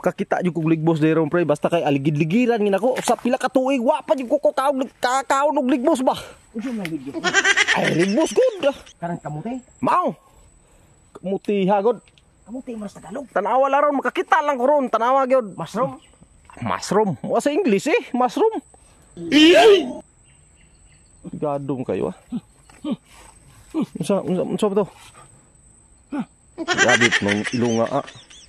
makakita jud kog ligbos dayron pre basta kay aligid-ligiran ngin ako sa pila ka tuig wa pa jud ko kakaon og ligbos ba. Unsa man ligbos? Ay ligbos gud. Karang kamuti. Mao. Kamuti hagod. Kamuti mas Tagalog. Tanawa la ron makakita lang ko ron tanawa gyud. Mushroom. Mushroom. Wa sa English mushroom. Gadong kayo Unsa ba to? Grabe nung ilunga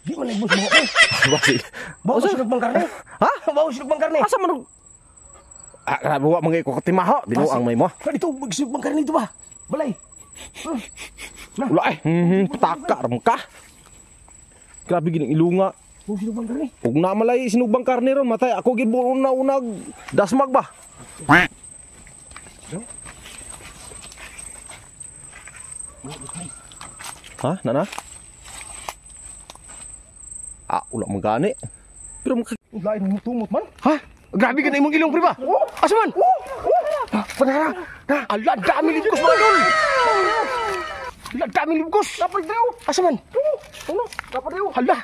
Di man ligbos mo eh. Basi. Bawo silog bang karne? Ha? Bawo silog bang karne? Asa man? Grabe wa mangay ko katimaho. Binuang may mo. Dito magsilog bang karne dito ba? Balay. Wala pataka ram ka. Grabe gining ilunga. Bawo silog bang karne? Ug namalay sinugbang karne ron matay ako gid una-unag dasmag ba. Ha? Nana? Ulah magani. Pero Lain mo tumot man. ha? Grabe ka na imong ilong pre ba? Asa man? Panara. Ala dami libkos mga idol. Ala dami libkos. Dapat daw. Asa man? Ano? Dapat daw. Hala.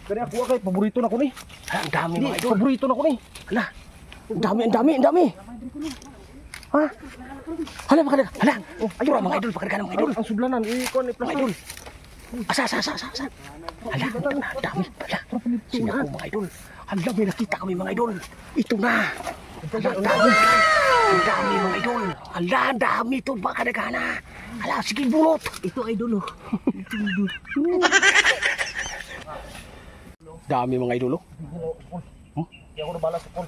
Kani ako kay paborito na ko ni. Ang dami Di, mga idol. paborito na ko ni. Hala. Ang dami. Ha? Hala makadaga. Hala. Ayun mga idol, pakadaga mga idol. Ang sudlanan ikon Mga idol. Asa. Hala, dami. Hala. Sino ko mga idol? Hala, may nakita kami mga idol. Ito na. Hala, dami. Ang dami mga idol. Hala, ang dami ito. Baka nagana. Hala, sige bunot. Ito idol oh. Dami mga idol oh. Di ako nabala sa pon.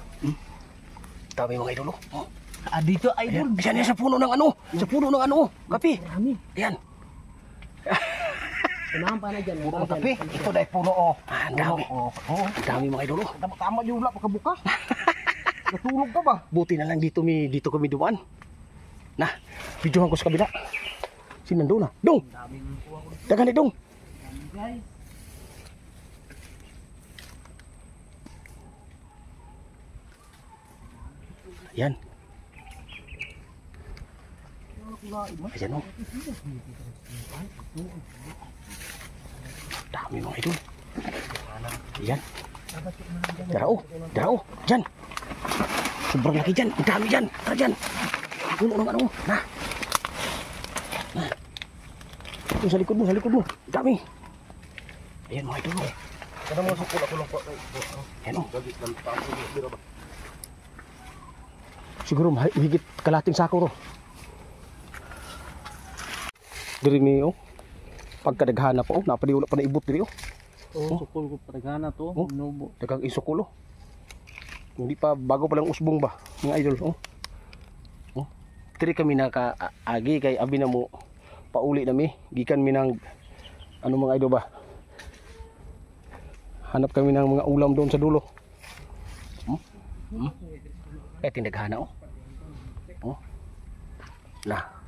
Dami mga idol oh. Dito Ayan, yan sa puno ng ano. Sa puno ng ano. Kapi. Marami. Ayan. Unahan pa na dyan. Puno ng kapi. Ito dahil puno oh. Ang dami. Ang dami mga idol oh. Tama yung wala pagkabuka. Natulog ka ba? Buti na lang dito kami dumaan. Nah, videohan ko sa kabila. Sino nandun na? Dong! Dagan ni Dong! Ayan. Ayan o. Dami mga idol. Ayan. Darao. Diyan. Sobrang laki dyan. Ang dami dyan. Tara dyan. Puno ng ano. Nah. Sa likod mo. Ang dami. Ayan mga idol. Kada mo sa pula ko lang po. Ayan o. Siguro higit kalating sako to. Diri mi oh. Pagkadaghana pa oh, napadiwala pa na ibot diri oh. Sukul ko padagana to. Nubo. Dagang isukulo. Hindi pa bago pa lang usbong ba, mga idol oh. Oh. Diri kami nakaagi kay abi na mo pauli nami, gikan mi nang ano mga idol ba. Hanap kami ng mga ulam doon sa dulo. Tindaghana oh. Oh. Nah.